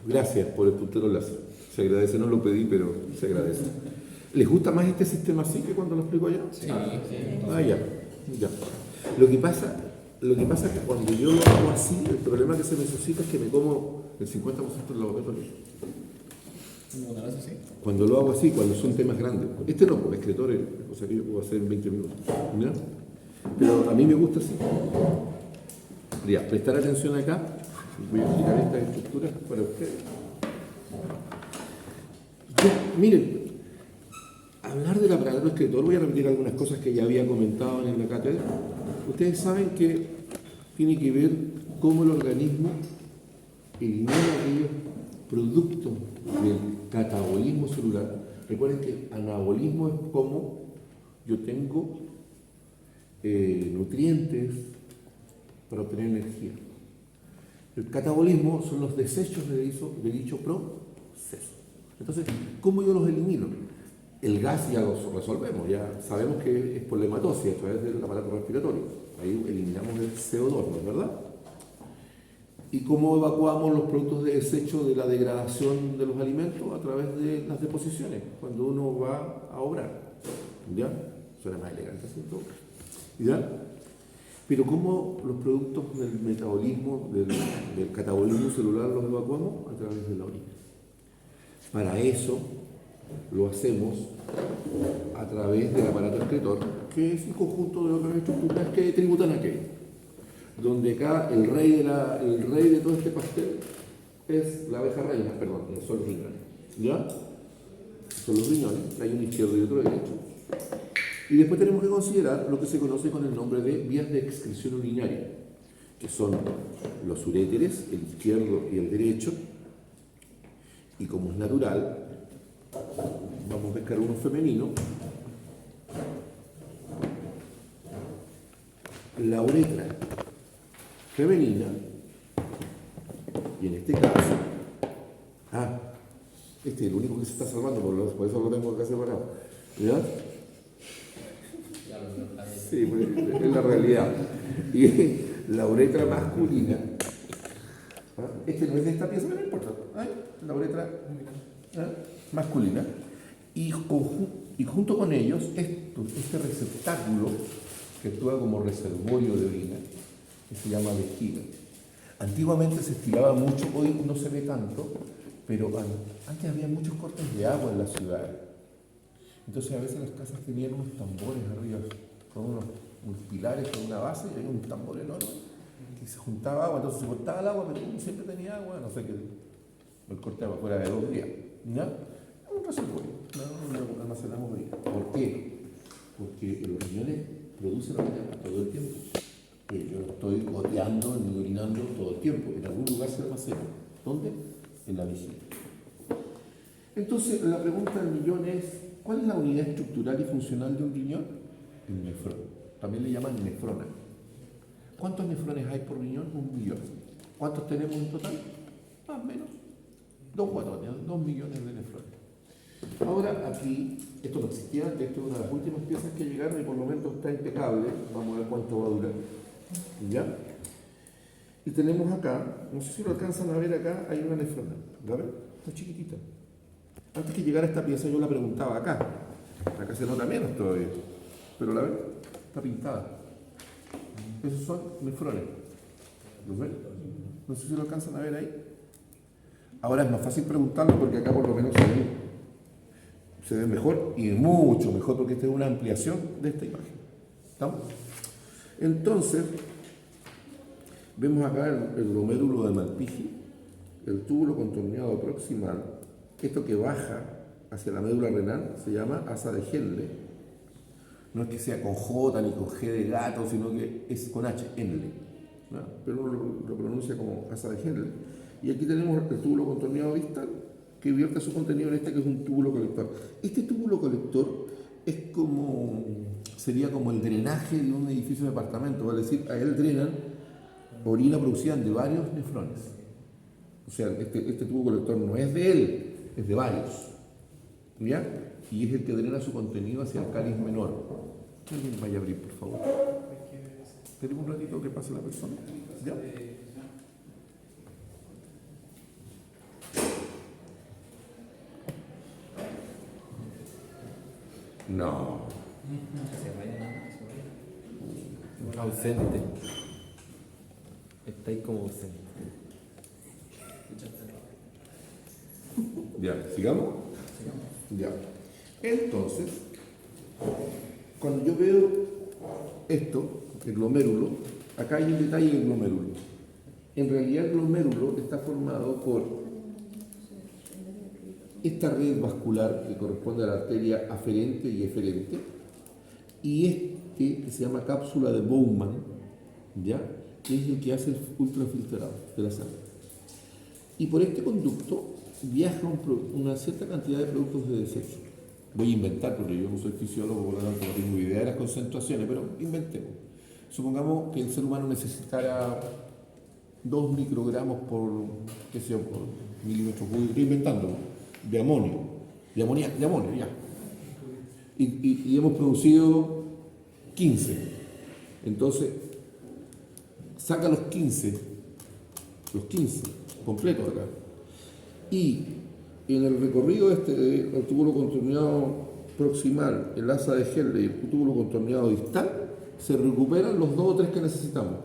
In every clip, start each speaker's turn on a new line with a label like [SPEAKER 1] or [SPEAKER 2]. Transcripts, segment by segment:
[SPEAKER 1] Gracias por el puntero láser. Se agradece, no lo pedí, pero se agradece. ¿Les gusta más este sistema así que cuando lo explico allá?
[SPEAKER 2] Sí.
[SPEAKER 1] Ya. Lo que pasa es que cuando yo lo hago así, el problema que se me suscita es que me como el 50% de la botella. Cuando lo hago así, cuando son temas grandes. Este no, porque escritores, cosa que yo puedo hacer en 20 minutos. ¿Ya? Pero a mí me gusta así. Ya, prestar atención acá. Voy a explicar estas estructuras para ustedes. Miren, hablar del aparato escritor, voy a repetir algunas cosas que ya había comentado en la cátedra. Ustedes saben que tiene que ver cómo el organismo elimina aquellos productos del catabolismo celular. Recuerden que el anabolismo es como yo tengo nutrientes para obtener energía. El catabolismo son los desechos de dicho proceso. Entonces, ¿cómo yo los elimino? El gas ya lo resolvemos, ya sabemos que es por la hematosis a través del aparato respiratorio. Ahí eliminamos el CO2, ¿no es verdad? ¿Y cómo evacuamos los productos de desecho de la degradación de los alimentos? A través de las deposiciones, cuando uno va a obrar. ¿Ya? Suena más elegante, ¿cierto? ¿Ya? Pero ¿cómo los productos del metabolismo, del catabolismo celular los evacuamos? A través de la orina. Para eso lo hacemos a través del aparato excretor, que es un conjunto de otras estructuras que tributan a aquello. Donde acá el rey de todo este pastel es la abeja reina, perdón, son los riñones. ¿Ya? Son los riñones, hay uno izquierdo y otro derecho. Y después tenemos que considerar lo que se conoce con el nombre de vías de excreción urinaria, que son los uréteres, el izquierdo y el derecho. Y como es natural, vamos a pescar uno femenino. La uretra femenina, y en este caso, este es el único que se está salvando, por eso lo tengo acá separado. ¿Ya? Sí, pues, es la realidad. Y la uretra masculina, este no es de esta pieza, pero no importa. La uretra masculina. Y junto con ellos, este receptáculo que actúa como reservorio de orina, que se llama vejiga. Antiguamente se estiraba mucho, hoy no se ve tanto, pero antes había muchos cortes de agua en la ciudad. Entonces a veces las casas tenían unos tambores arriba, con unos pilares con una base, y había un tambor enorme que se juntaba agua, entonces se cortaba el agua, pero uno siempre tenía agua, no sé qué, el corte agua fuera de 2 días. ¿Ya? Un reservorio, no almacenamos orina. ¿Por qué? Porque los riñones producen orina todo el tiempo. Yo no estoy goteando ni orinando todo el tiempo, en algún lugar se almacena. ¿Dónde? En la vejiga. Entonces, la pregunta del millón es, ¿cuál es la unidad estructural y funcional de un riñón? El nefrón. También le llaman nefrona. ¿Cuántos nefrones hay por riñón? 1 millón. ¿Cuántos tenemos en total? Más o menos 2 millones de nefrones. Ahora aquí, esto no existía antes, esto es una de las últimas piezas que llegaron y por lo menos está impecable. Vamos a ver cuánto va a durar. ¿Ya? Y tenemos acá, no sé si lo alcanzan a ver acá, hay una nefrona. ¿La ven? Está chiquitita. Antes que llegara esta pieza yo la preguntaba acá. Acá se nota menos todavía. Pero la ven, está pintada. Esos son nefrones. ¿Los ven? No sé si lo alcanzan a ver ahí. Ahora es más fácil preguntarlo porque acá por lo menos se ve mejor y mucho mejor porque esta es una ampliación de esta imagen. ¿Estamos? Entonces, vemos acá el glomérulo de Malpighi, el túbulo contorneado proximal. Esto que baja hacia la médula renal se llama asa de Henle. No es que sea con J ni con G de gato, sino que es con H, Henle. ¿No? Pero uno lo pronuncia como asa de Henle. Y aquí tenemos el túbulo contorneado distal, que vierte su contenido en este que es un túbulo colector. Este túbulo colector sería como el drenaje de un edificio de departamento, es decir, a él drenan orina producida de varios nefrones. O sea, este tubo colector no es de él, es de varios. ¿Ya? Y es el que drena su contenido hacia el cáliz menor. Que alguien vaya a abrir, por favor. Tenemos un ratito que pase la persona. ¿Ya? No.
[SPEAKER 2] Ausente. Está ahí como ausente.
[SPEAKER 1] Ya, ¿sigamos? Ya. Entonces, cuando yo veo esto, el glomérulo, acá hay un detalle del glomérulo. En realidad el glomérulo está formado por esta red vascular que corresponde a la arteria aferente y eferente, y este que se llama cápsula de Bowman, ¿ya? Que es el que hace el ultrafiltrado de la sangre. Y por este conducto viaja una cierta cantidad de productos de desecho. Voy a inventar, porque yo no soy fisiólogo, por lo tanto no tengo idea de las concentraciones, pero inventemos. Supongamos que el ser humano necesitara 2 microgramos por, qué sé yo, por milímetro cúbico, estoy inventando, de amonio, de amonio, ya. Y hemos producido 15. Entonces, saca los 15 completos acá. Y en el recorrido del túbulo contorneado proximal, el asa de Henle y el túbulo contorneado distal, se recuperan los 2 o 3 que necesitamos.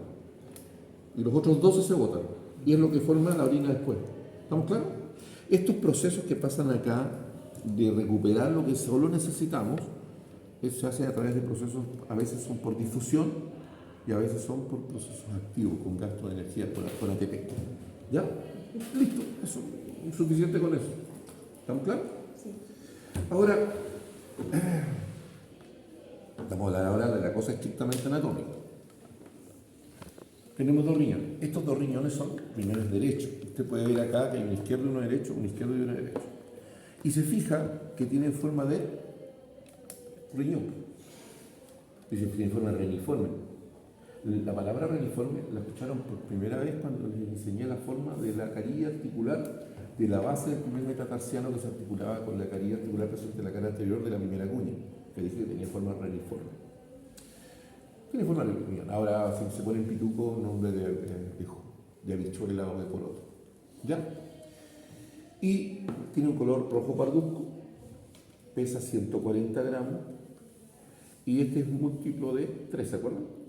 [SPEAKER 1] Y los otros 12 se botan. Y es lo que forma la orina después. ¿Estamos claros? Estos procesos que pasan acá de recuperar lo que solo necesitamos, eso se hace a través de procesos, a veces son por difusión y a veces son por procesos activos, con gasto de energía por ATP. ¿Ya? Listo, eso, suficiente con eso. ¿Estamos claros? Sí. Ahora, vamos a hablar ahora de la cosa estrictamente anatómica. Tenemos 2 riñones. Estos 2 riñones son riñones derechos. Usted puede ver acá que hay uno izquierdo y uno derecho, uno izquierdo y uno derecho. Y se fija que tienen forma de riñón. Dice que tiene forma reniforme. La palabra reniforme la escucharon por primera vez cuando les enseñé la forma de la carilla articular de la base del primer metatarsiano que se articulaba con la carilla articular presente en la cara anterior de la primera cuña, que dije que tenía forma reniforme. Tiene forma de riñón. Ahora, si se pone en pituco, nombre de habichuela o de poroto. ¿Ya? Y tiene un color rojo parduzco, pesa 140 gramos, y este es múltiplo de 3, ¿se acuerdan?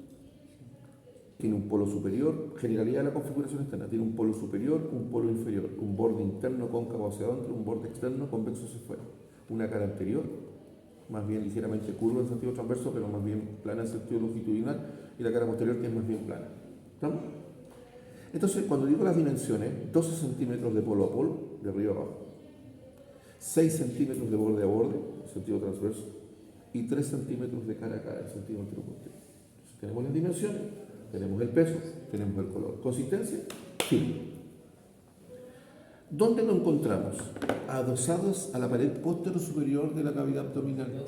[SPEAKER 1] Tiene un polo superior, generalidad de la configuración externa, tiene un polo superior, un polo inferior, un borde interno cóncavo hacia adentro, un borde externo convexo hacia afuera, una cara anterior, más bien ligeramente curva en sentido transverso, pero más bien plana en sentido longitudinal, y la cara posterior que es más bien plana. ¿Estamos? Entonces, cuando digo las dimensiones, 12 centímetros de polo a polo, de arriba a abajo, 6 centímetros de borde a borde, en sentido transverso, y 3 centímetros de cara a cara, en sentido anteroposterior. Entonces, tenemos las dimensiones, tenemos el peso, tenemos el color. ¿Consistencia? Sí. ¿Dónde lo encontramos? Adosadas a la pared postero superior de la cavidad abdominal.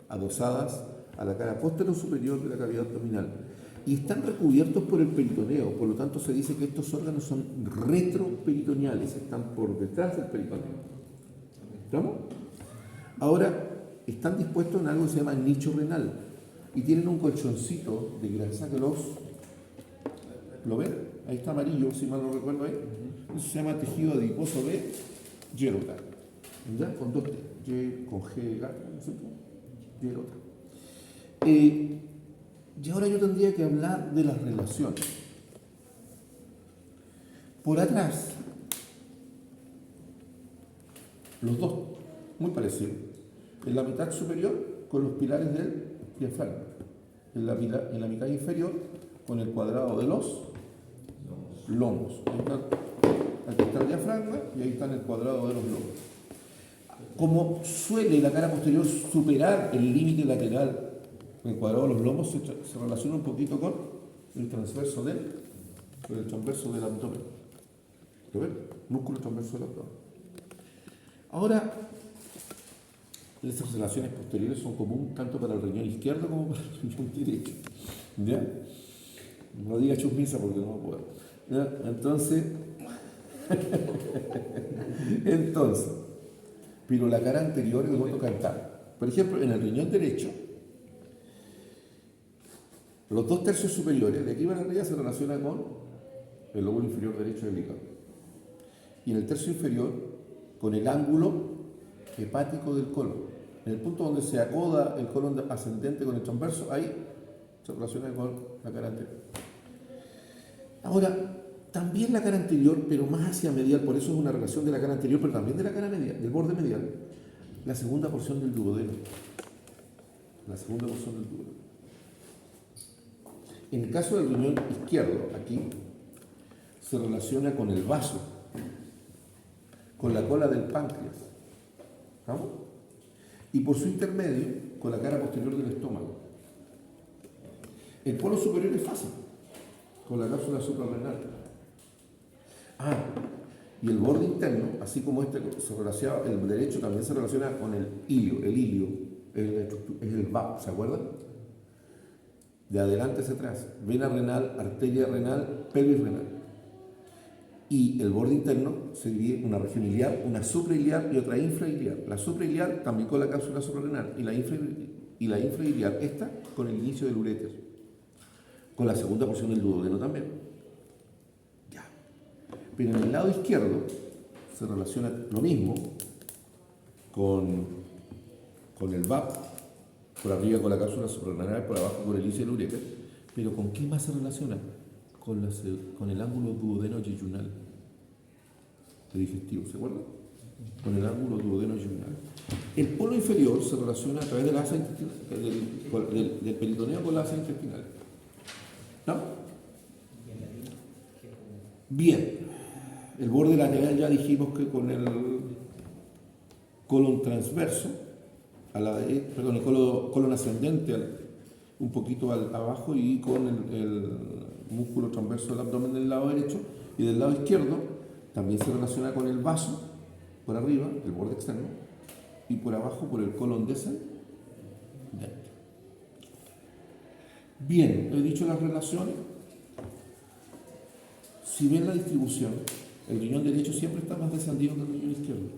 [SPEAKER 1] Adosadas a la cara postero superior de la cavidad abdominal. Y están recubiertos por el peritoneo, por lo tanto se dice que estos órganos son retroperitoneales, están por detrás del peritoneo. ¿Estamos? Ahora, están dispuestos en algo que se llama nicho renal y tienen un colchoncito de grasa que ¿lo ven? Ahí está amarillo, si mal no recuerdo ahí. Eso se llama tejido adiposo de Gerota. ¿Ya? Con 2 T. Y con G gato, ¿no es cierto? Gerota. Y ahora yo tendría que hablar de las relaciones. Por atrás, los dos, muy parecidos. En la mitad superior, con los pilares del diafragma. En la mitad inferior, con el cuadrado de los lomos. Aquí está el diafragma y ahí está el cuadrado de los lomos. Como suele la cara posterior superar el límite lateral del cuadrado de los lomos, se relaciona un poquito con el transverso del abdomen. ¿Lo ven? Músculo transverso del abdomen. Ahora, estas relaciones posteriores son comunes tanto para el riñón izquierdo como para el riñón derecho. ¿Ya? No diga chusmisa porque no puedo. ¿Ya? Entonces, pero la cara anterior es el voto cantar. Por ejemplo, en el riñón derecho, los 2 tercios superiores, de aquí para arriba, se relacionan con el lóbulo inferior derecho del hígado. Y en el tercio inferior, con el ángulo hepático del colon. En el punto donde se acoda el colon ascendente con el transverso, ahí se relaciona con la cara anterior. Ahora, también la cara anterior, pero más hacia medial, por eso es una relación de la cara anterior, pero también de la cara medial, del borde medial, la segunda porción del duodeno. La segunda porción del duodeno. En el caso del riñón izquierdo, aquí, se relaciona con el vaso, con la cola del páncreas. ¿Vamos? Y por su intermedio, con la cara posterior del estómago. El polo superior es fácil, con la cápsula suprarrenal. Y el borde interno, así como este se relaciona, el derecho también se relaciona con el ilio. El ilio es el VAP, ¿se acuerdan? De adelante hacia atrás, vena renal, arteria renal, pelvis renal. Y el borde interno se divide en una región iliar, una suprailiar y otra infrailiar. La suprailiar también con la cápsula suprarrenal y la infrailiar, esta con el inicio del uréter, con la segunda porción del duodeno también. Ya. Pero en el lado izquierdo se relaciona lo mismo con el VAP, por arriba con la cápsula suprarrenal, por abajo con el inicio del uréter. Pero ¿con qué más se relaciona? Con el ángulo duodeno-yeyunal de digestivo, ¿se acuerdan? Con el ángulo duodeno-yeyunal. El polo inferior se relaciona a través de la asa intestinal, del peritoneo con la asa intestinal. ¿No? Bien. El borde lateral ya dijimos que con el colon transverso, el colon ascendente un poquito abajo y con el músculo transverso del abdomen del lado derecho, y del lado izquierdo también se relaciona con el vaso por arriba, el borde externo, y por abajo por el colon descendente. Bien, he dicho las relaciones. Si ven la distribución, el riñón derecho siempre está más descendido que el riñón izquierdo.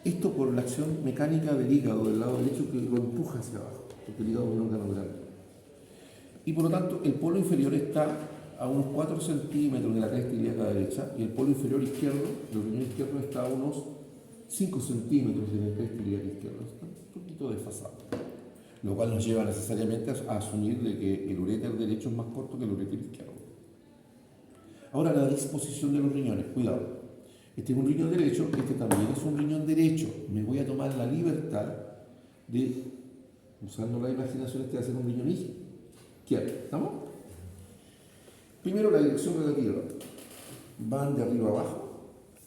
[SPEAKER 1] Esto por la acción mecánica del hígado del lado derecho, que lo empuja hacia abajo, porque el hígado es un órgano grande. Y por lo tanto, el polo inferior está a unos 4 centímetros de la cresta ilíaca derecha, y el polo inferior izquierdo, el riñón izquierdo, está a unos 5 centímetros de la cresta ilíaca izquierda. Está un poquito desfasado. Lo cual nos lleva necesariamente a asumir de que el uréter derecho es más corto que el uréter izquierdo. Ahora, la disposición de los riñones, cuidado. Este es un riñón derecho, este también es un riñón derecho. Me voy a tomar la libertad de, usando la imaginación, este va a ser un riñón izquierdo. ¿Estamos? Primero, la dirección relativa. Van de arriba abajo,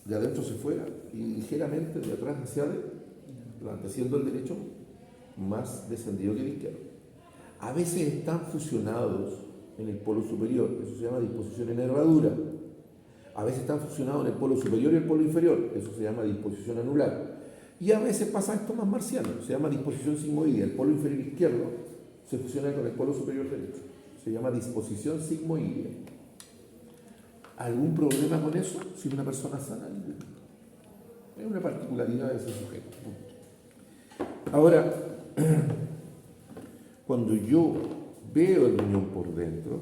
[SPEAKER 1] de adentro hacia afuera, y ligeramente de atrás hacia adelante, siendo el derecho más descendido que el izquierdo. A veces están fusionados en el polo superior, eso se llama disposición en nervadura. A veces están fusionados en el polo superior y el polo inferior, eso se llama disposición anular. Y a veces pasa esto más marciano, se llama disposición sigmoidea. El polo inferior izquierdo se fusiona con el polo superior derecho, se llama disposición sigmoidea. ¿Algún problema con eso? Si una persona sana, es una particularidad de ese sujeto. Ahora, cuando yo veo el riñón por dentro,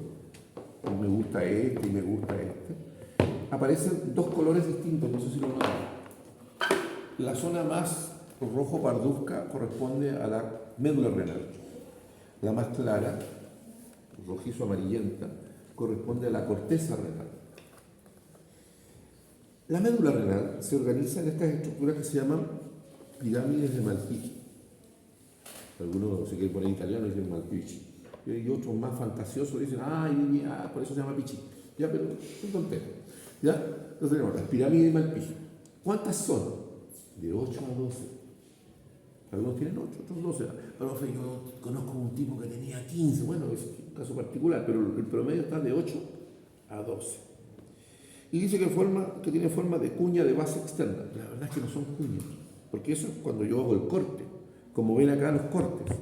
[SPEAKER 1] y me gusta este y me gusta este, aparecen dos colores distintos, no sé si lo notan. La zona más rojo parduzca corresponde a la médula renal. La más clara, rojizo amarillenta, corresponde a la corteza renal. La médula renal se organiza en estas estructuras que se llaman pirámides de Malpighi. Algunos, si quieren poner italiano, dicen Malpighi. Y otros más fantasiosos dicen, por eso se llama Pichi. Ya, pero es tontería. ¿Ya? Entonces tenemos las pirámides de Malpighi. ¿Cuántas son? De 8 a 12. Algunos tienen 8, otros 12. Pero yo conozco un tipo que tenía 15. Bueno, es un caso particular, pero el promedio está de 8 a 12. Y dice que tiene forma de cuña de base externa. La verdad es que no son cuñas, porque eso es cuando yo hago el corte, como ven acá los cortes.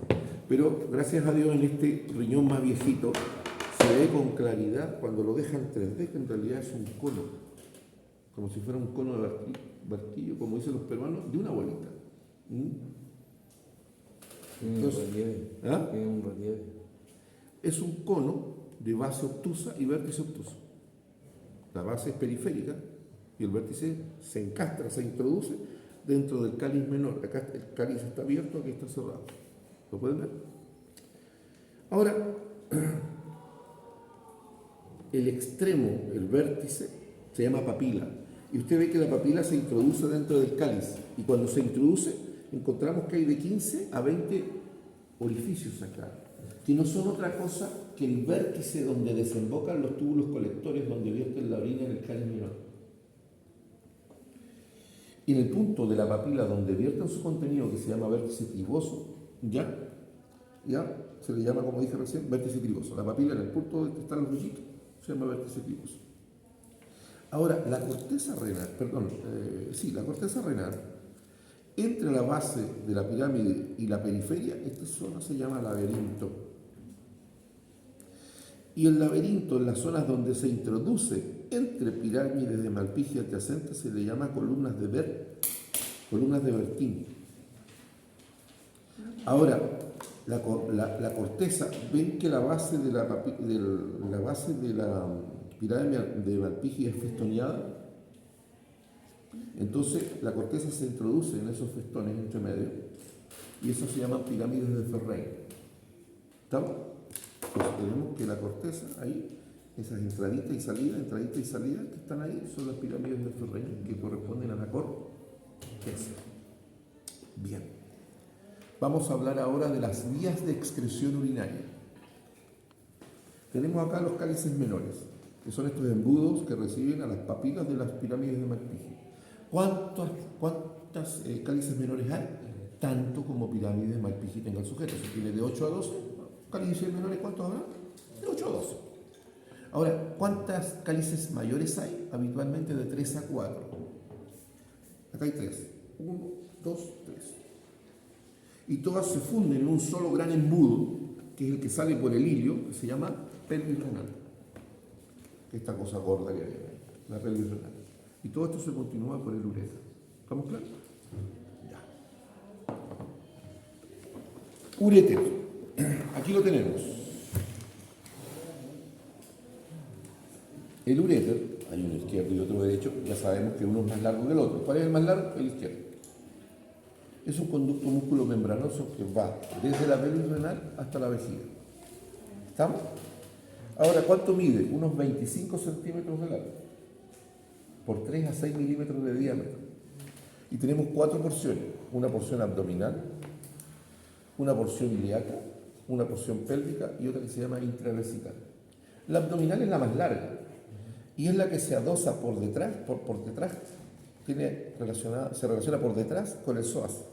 [SPEAKER 1] Pero gracias a Dios en este riñón más viejito se ve con claridad cuando lo dejan 3D, que en realidad es un cono, como si fuera un cono de barquillo, como dicen los peruanos, de una bolita. Entonces,
[SPEAKER 2] un relieve.
[SPEAKER 1] Es un cono de base obtusa y vértice obtuso. La base es periférica y el vértice se encastra, se introduce dentro del cáliz menor. Acá el cáliz está abierto, aquí está cerrado. ¿Lo pueden ver? Ahora, el extremo, el vértice, se llama papila. Y usted ve que la papila se introduce dentro del cáliz. Y cuando se introduce, encontramos que hay de 15 a 20 orificios acá, que no son otra cosa que el vértice donde desembocan los túbulos colectores donde vierten la orina en el cáliz menor. Y en el punto de la papila donde vierten su contenido, que se llama vértice triboso, ya se le llama, como dije recién, vértice triboso. La papila en el punto donde están los rollitos se llama vértice triboso. Ahora, la corteza renal, la corteza renal, entre la base de la pirámide y la periferia, esta zona se llama laberinto. Y el laberinto, en las zonas donde se introduce entre pirámides de Malpighi adyacentes, se le llama columnas de Bertin. Ahora, la corteza, ven que la base de la pirámide de Malpighi es festoneada. Entonces la corteza se introduce en esos festones entre medio y eso se llama pirámides de Ferrein. ¿Estamos? Pues tenemos que la corteza ahí, esas entraditas y salidas que están ahí, son las pirámides de Ferrein que corresponden a la corteza. Bien. Vamos a hablar ahora de las vías de excreción urinaria. Tenemos acá los cálices menores, que son estos embudos que reciben a las papilas de las pirámides de Malpighi. ¿Cuántas cálices menores hay? Tanto como pirámides de Malpighi tengan sujetos. Si tiene de 8 a 12, cálices menores, ¿cuántos habrá? De 8 a 12. Ahora, ¿cuántas cálices mayores hay? Habitualmente de 3 a 4. Acá hay 3. 1, 2, 3. Y todas se funden en un solo gran embudo, que es el que sale por el ilio, que se llama pelvis renal. Esta cosa gorda que hay ahí, la pelvis renal. Y todo esto se continúa por el uretra. ¿Estamos claros? Ya. Uréter. Aquí lo tenemos. El uréter, hay uno izquierdo y otro derecho, ya sabemos que uno es más largo que el otro. ¿Cuál es el más largo? El izquierdo. Es un conducto músculo membranoso que va desde la pelvis renal hasta la vejiga. ¿Estamos? Ahora, ¿cuánto mide? Unos 25 centímetros de largo, por 3 a 6 milímetros de diámetro. Y tenemos 4 porciones. Una porción abdominal, una porción ilíaca, una porción pélvica y otra que se llama intravesical. La abdominal es la más larga y es la que se adosa por detrás, se relaciona por detrás con el psoas.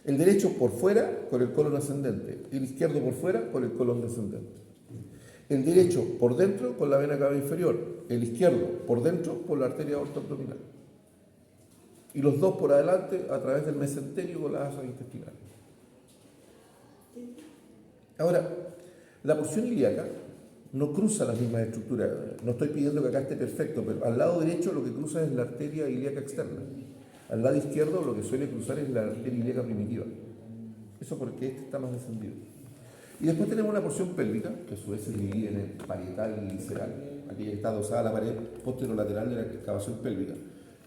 [SPEAKER 1] El derecho por fuera con el colon ascendente, el izquierdo por fuera con el colon descendente. El derecho por dentro con la vena cava inferior, el izquierdo por dentro con la arteria aortoabdominal. Y los dos por adelante a través del mesenterio con las asas intestinales. Ahora, la porción ilíaca no cruza las mismas estructuras. No estoy pidiendo que acá esté perfecto, pero al lado derecho lo que cruza es la arteria ilíaca externa. Al lado izquierdo lo que suele cruzar es la arteria ilíaca primitiva. Eso porque este está más descendido. Y después tenemos una porción pélvica, que a su vez se divide en el parietal y visceral, aquella que está adosada a la pared posterolateral de la excavación pélvica.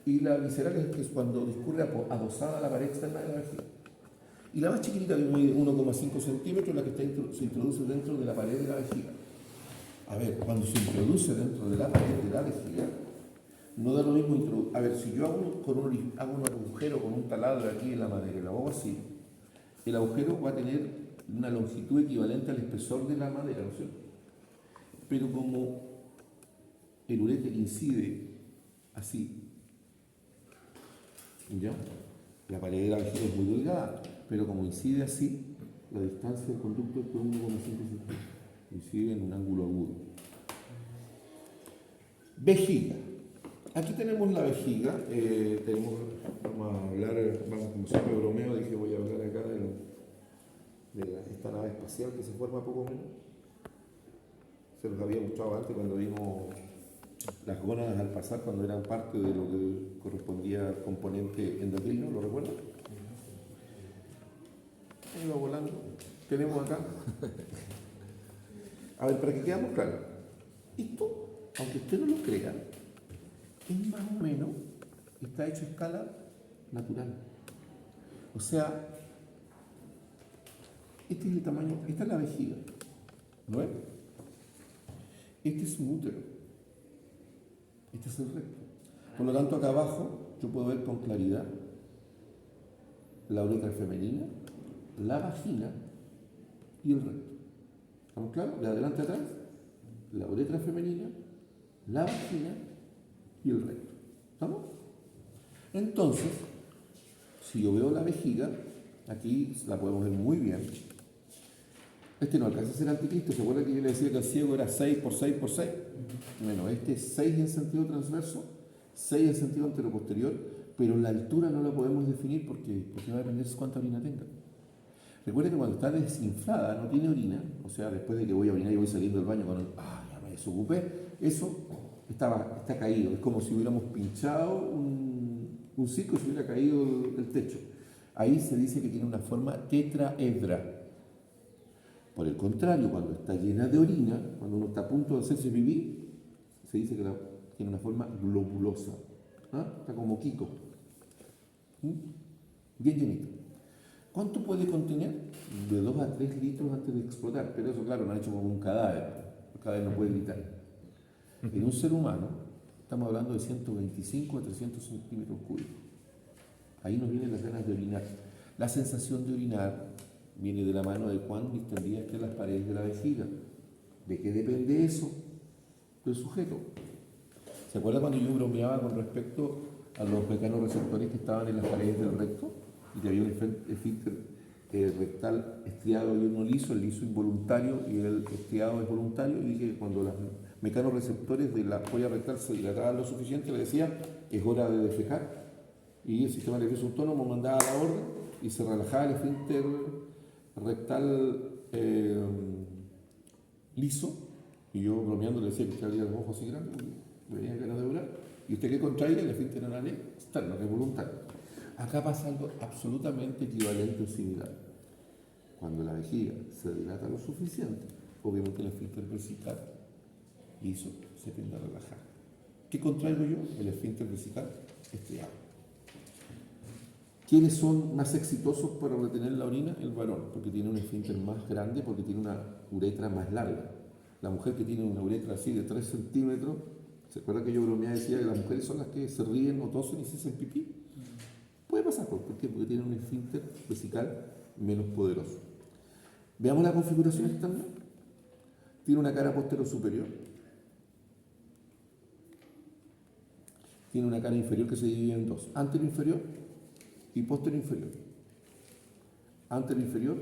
[SPEAKER 1] Y la visceral es cuando discurre adosada a la pared externa de la vejiga. Y la más chiquitita, que mide 1,5 centímetros, es la que se introduce dentro de la pared de la vejiga. A ver, cuando se introduce dentro de la pared de la vejiga, no da lo mismo a ver, si yo hago un agujero con un taladro aquí en la madera y lo hago así, el agujero va a tener una longitud equivalente al espesor de la madera, ¿no es cierto? Pero como el uréter incide así, ¿ya? La pared de la vejiga es muy delgada, pero como incide así, la distancia del conducto es de 1,5 centímetros. Incide en un ángulo agudo. Vejiga. Aquí tenemos la vejiga. Vamos como siempre bromeo, dije voy a hablar acá de esta nave espacial que se forma poco menos. Se los había mostrado antes cuando vimos las gónadas al pasar, cuando eran parte de lo que correspondía al componente endocrino, ¿lo recuerdan? Ahí va volando. Tenemos acá. A ver, para que quedemos claros. Esto, aunque usted no lo crea, es más o menos está hecho a escala natural. O sea, este es el tamaño, esta es la vejiga, ¿no es? Este es un útero, este es el recto. Por lo tanto, acá abajo yo puedo ver con claridad la uretra femenina, la vagina y el recto. ¿Estamos claros? De adelante a atrás, la uretra femenina, la vagina y el recto. ¿Estamos? Entonces, si yo veo la vejiga, aquí la podemos ver muy bien. Este no alcanza a ser anticristo. ¿Se acuerda que yo le decía que el ciego era 6 por 6 por 6? Bueno, este es 6 en sentido transverso, 6 en sentido anteroposterior, pero la altura no la podemos definir porque va a depender de cuánta orina tenga. Recuerda que cuando está desinflada, no tiene orina, o sea, después de que voy a orinar y voy saliendo del baño con ya me desocupé, eso está caído. Es como si hubiéramos pinchado un circo y se hubiera caído el techo. Ahí se dice que tiene una forma tetraedra. Por el contrario, cuando está llena de orina, cuando uno está a punto de hacerse pipí, se dice que tiene una forma globulosa. Está como Kiko. Bien llenito. ¿Cuánto puede contener? De 2 a 3 litros antes de explotar. Pero eso, claro, no ha hecho como un cadáver. El cadáver no puede gritar. En un ser humano, estamos hablando de 125 a 300 centímetros cúbicos. Ahí nos vienen las ganas de orinar. La sensación de orinar viene de la mano de cuán distendidas estén las paredes de la vejiga. ¿De qué depende eso? Del sujeto. ¿Se acuerda cuando yo bromeaba con respecto a los mecanorreceptores que estaban en las paredes del recto? Y que había un esfínter rectal estriado y uno liso, el liso involuntario y el estriado es voluntario. Y dije que cuando los mecanorreceptores de la polla rectal se dilataban lo suficiente, le decía que es hora de defecar. Y el sistema nervioso autónomo mandaba la orden y se relajaba el esfínter rectal liso. Y yo bromeando le decía que usted abría los ojos así grandes, me venía ganas de volar. Y usted que contraiga el esfínter anal externo, que es voluntario. Acá pasa algo absolutamente equivalente o similar. Cuando la vejiga se dilata lo suficiente, obviamente el esfínter vesical liso se tiende a relajar. ¿Qué contraigo yo? El esfínter vesical estriado. ¿Quiénes son más exitosos para retener la orina? El varón, porque tiene un esfínter más grande, porque tiene una uretra más larga. La mujer que tiene una uretra así de 3 centímetros, ¿se acuerda que yo bromeaba y decía que las mujeres son las que se ríen o tosen y se hacen pipí? Puede pasar, ¿por qué? Porque tiene un esfínter vesical menos poderoso. Veamos la configuración externa. Tiene una cara postero superior. Tiene una cara inferior que se divide en dos. Anterior inferior y posterior inferior. Anterior inferior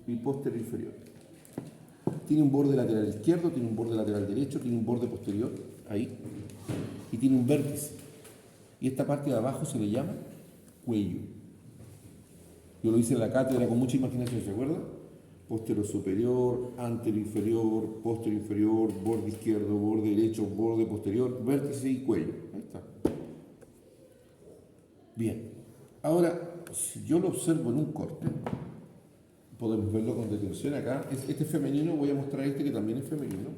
[SPEAKER 1] y posterior inferior. Tiene un borde lateral izquierdo, tiene un borde lateral derecho, tiene un borde posterior, ahí. Y tiene un vértice. Y esta parte de abajo se le llama cuello. Yo lo hice en la cátedra con mucha imaginación, ¿se acuerda? Posterior superior, anterior inferior, posterior inferior, borde izquierdo, borde derecho, borde posterior, vértice y cuello. Ahí está. Bien. Ahora, si yo lo observo en un corte, podemos verlo con detención acá. Este es femenino, voy a mostrar este que también es femenino.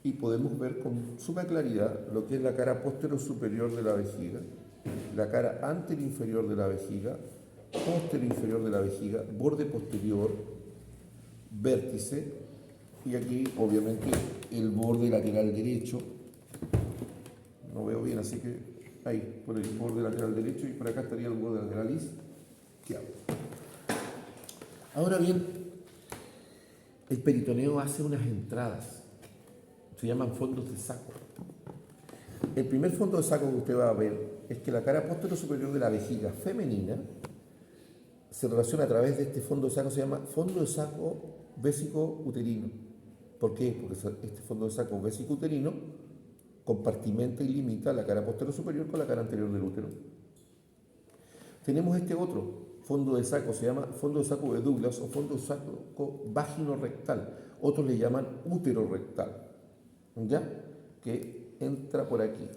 [SPEAKER 1] Y podemos ver con suma claridad lo que es la cara posterior superior de la vejiga, la cara anterior inferior de la vejiga, posterior inferior de la vejiga, borde posterior, vértice, y aquí obviamente el borde lateral derecho. No veo bien, así que ahí, por el borde lateral derecho, y por acá estaría el borde lateral izquierdo. Ahora bien, el peritoneo hace unas entradas, se llaman fondos de saco. El primer fondo de saco que usted va a ver es que la cara posterior superior de la vejiga femenina se relaciona a través de este fondo de saco, se llama fondo de saco vésico-uterino. ¿Por qué? Porque este fondo de saco vésico-uterino compartimenta y limita la cara posterior superior con la cara anterior del útero. Tenemos este otro fondo de saco, se llama fondo de saco de Douglas o fondo de saco vagino-rectal. Otros le llaman útero rectal, ¿ya? Que entra por aquí.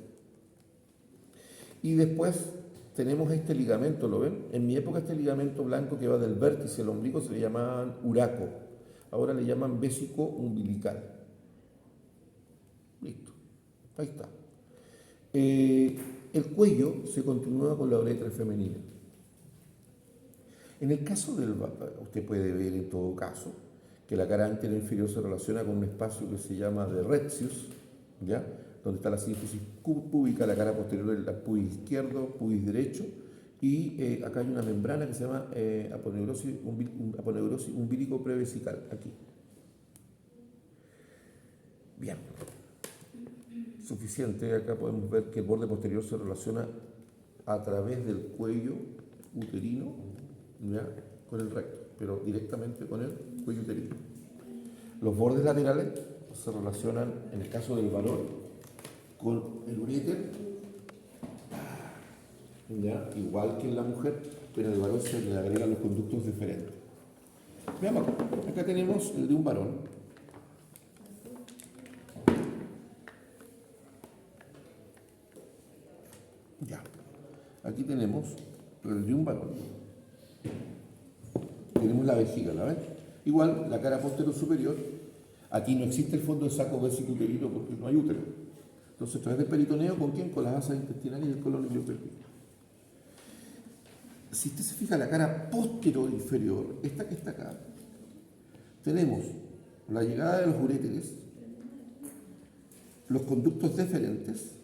[SPEAKER 1] Y después tenemos este ligamento, ¿lo ven? En mi época este ligamento blanco que va del vértice al ombligo se le llamaban uraco. Ahora le llaman vésico umbilical. Listo. Ahí está. El cuello se continúa con la uretra femenina. En el caso del usted puede ver en todo caso que la cara anterior e inferior se relaciona con un espacio que se llama de Retzius, ¿ya? Donde está la sínfisis púbica, la cara posterior del pubis izquierdo, pubis derecho, y acá hay una membrana que se llama aponeurosis umbilico prevesical, aquí. Bien. Suficiente, acá podemos ver que el borde posterior se relaciona a través del cuello uterino, ¿ya? Con el recto, pero directamente con el cuello uterino. Los bordes laterales se relacionan, en el caso del varón, con el uréter, ¿ya? Igual que en la mujer, pero en el varón se le agregan los conductos deferentes. Veamos, acá tenemos el de un varón. Ya, aquí tenemos el de un varón. Tenemos la vejiga, ¿la ven? Igual, la cara posterior superior. Aquí no existe el fondo de saco vesicuterino porque no hay útero. Entonces, a través del peritoneo, ¿con quién? Con las asas intestinales y el colon ileopélvico. Si usted se fija la cara posterior inferior, esta que está acá, tenemos la llegada de los uréteres, los conductos deferentes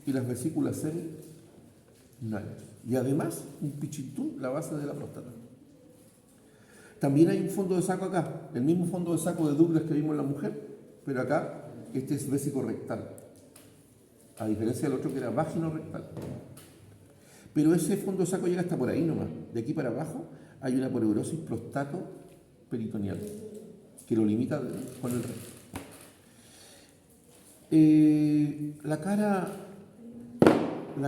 [SPEAKER 1] y las vesículas seminales. Y además, un pichintún, la base de la próstata. También hay un fondo de saco acá, el mismo fondo de saco de Douglas que vimos en la mujer, pero acá este es vesico-rectal, a diferencia del otro que era vagino-rectal. Pero ese fondo de saco llega hasta por ahí nomás. De aquí para abajo hay una poreurosis prostato-peritoneal que lo limita con el recto. La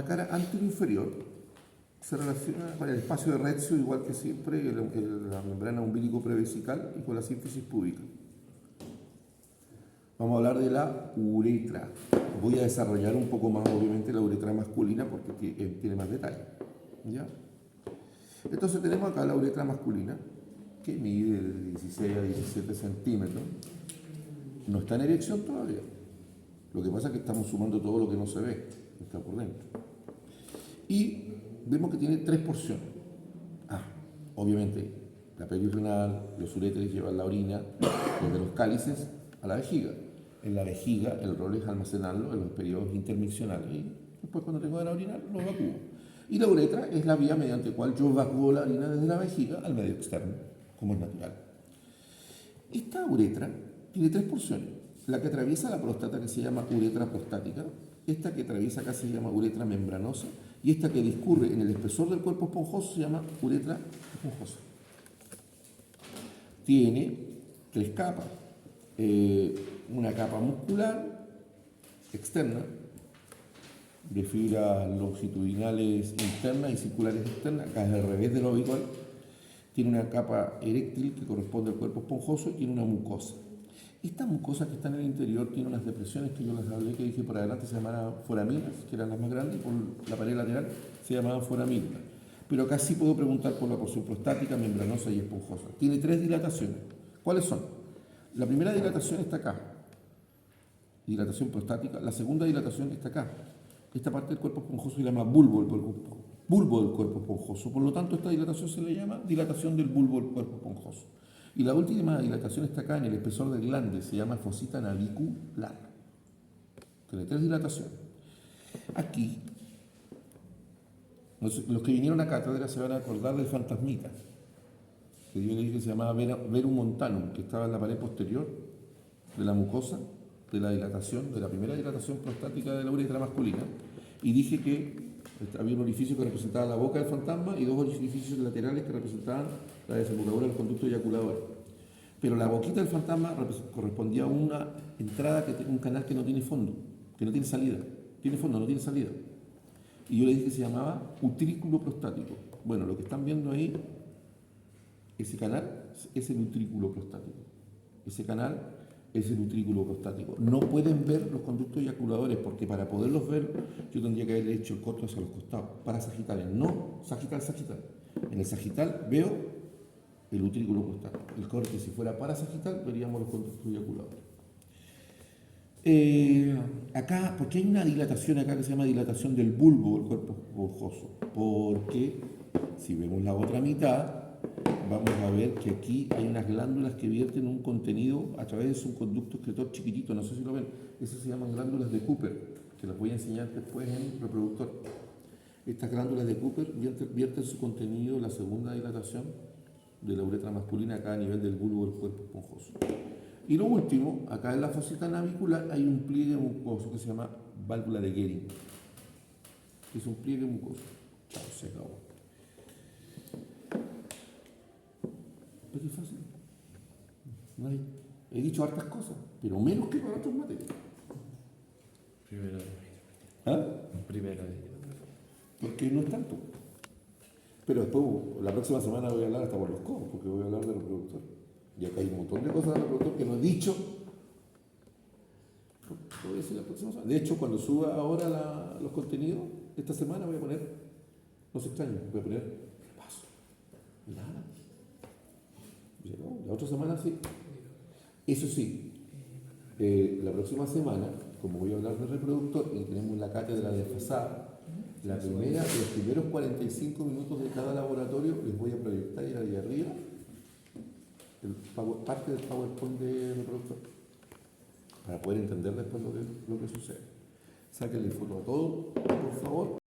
[SPEAKER 1] cara anterior-inferior se relaciona con el espacio de Retzius, igual que siempre, la membrana umbilico prevesical y con la sínfisis púbica. Vamos a hablar de la uretra. Voy a desarrollar un poco más, obviamente, la uretra masculina porque tiene más detalle. ¿Ya? Entonces tenemos acá la uretra masculina, que mide de 16 a 17 centímetros. No está en erección todavía. Lo que pasa es que estamos sumando todo lo que no se ve, está por dentro. Y vemos que tiene 3 porciones. Obviamente, la pelvis renal, los uréteres llevan la orina desde los cálices a la vejiga. En la vejiga el rol es almacenarlo en los periodos intermiccionales y después cuando tengo que orinar lo evacúo. Y la uretra es la vía mediante la cual yo evacúo la orina desde la vejiga al medio externo, como es natural. Esta uretra tiene 3 porciones. La que atraviesa la próstata, que se llama uretra prostática, esta que atraviesa acá se llama uretra membranosa, y esta que discurre en el espesor del cuerpo esponjoso se llama uretra esponjosa. Tiene 3 capas. Una capa muscular externa, de fibras longitudinales internas y circulares externas, acá es al revés de lo habitual. Tiene una capa eréctil que corresponde al cuerpo esponjoso y tiene una mucosa. Esta mucosa que está en el interior tiene unas depresiones que yo les hablé, que dije por adelante se llamaban foraminas, que eran las más grandes, y por la pared lateral se llamaban foramínulas. Pero acá sí puedo preguntar por la porción prostática, membranosa y esponjosa. Tiene 3 dilataciones. ¿Cuáles son? La primera dilatación está acá, dilatación prostática. La segunda dilatación está acá. Esta parte del cuerpo esponjoso se llama bulbo del cuerpo esponjoso. Por lo tanto, esta dilatación se le llama dilatación del bulbo del cuerpo esponjoso. Y la última dilatación está acá en el espesor del glande, se llama fosita navicular. Tiene 3 dilataciones. Aquí, los que vinieron a cátedra se van a acordar del fantasmita, que yo le dije que se llamaba verum montanum, que estaba en la pared posterior de la mucosa, de la dilatación, de la primera dilatación prostática de la uretra masculina, y dije que había un orificio que representaba la boca del fantasma y 2 orificios laterales que representaban la desembocadura del conducto eyaculador. Pero la boquita del fantasma correspondía a una entrada, un canal que no tiene fondo, que no tiene salida. Tiene fondo, no tiene salida. Y yo le dije que se llamaba utrículo prostático. Bueno, lo que están viendo ahí, ese canal es el utrículo prostático. Ese canal es el utrículo prostático. No pueden ver los conductos eyaculadores porque para poderlos ver yo tendría que haber hecho el corte hacia los costados, para sagittales, no sagital. En el sagital veo el utrículo prostático. El corte, si fuera para sagital, veríamos los conductos eyaculadores. Acá, ¿por qué hay una dilatación acá que se llama dilatación del bulbo del cuerpo esponjoso? Porque si vemos la otra mitad, vamos a ver que aquí hay unas glándulas que vierten un contenido a través de un conducto excretor chiquitito, no sé si lo ven, esas se llaman glándulas de Cooper, que las voy a enseñar después en reproductor. Estas glándulas de Cooper vierten su contenido, la segunda dilatación de la uretra masculina acá a nivel del bulbo del cuerpo esponjoso. Y lo último, acá en la fosita navicular hay un pliegue mucoso que se llama válvula de Gehring, que es un pliegue mucoso. Chao, se acabó. ¿Pero qué fácil? He dicho hartas cosas, pero menos que para otras materias.
[SPEAKER 2] Primera de
[SPEAKER 1] ¿Ah?
[SPEAKER 2] Primera de ellas.
[SPEAKER 1] Porque no es tanto. Pero después, la próxima semana voy a hablar hasta por los codos, porque voy a hablar de reproductor. Y acá hay un montón de cosas de reproductor que no he dicho. Lo voy a decir la próxima semana. De hecho, cuando suba ahora los contenidos, esta semana voy a poner, no se extrañen, voy a poner repaso. Y nada. La otra semana sí. Eso sí, la próxima semana, como voy a hablar de reproductor y tenemos la cátedra desfasada, los primeros 45 minutos de cada laboratorio les voy a proyectar ahí arriba parte del PowerPoint de reproductor para poder entender después lo que sucede. Sáquenle foto a todo, por favor.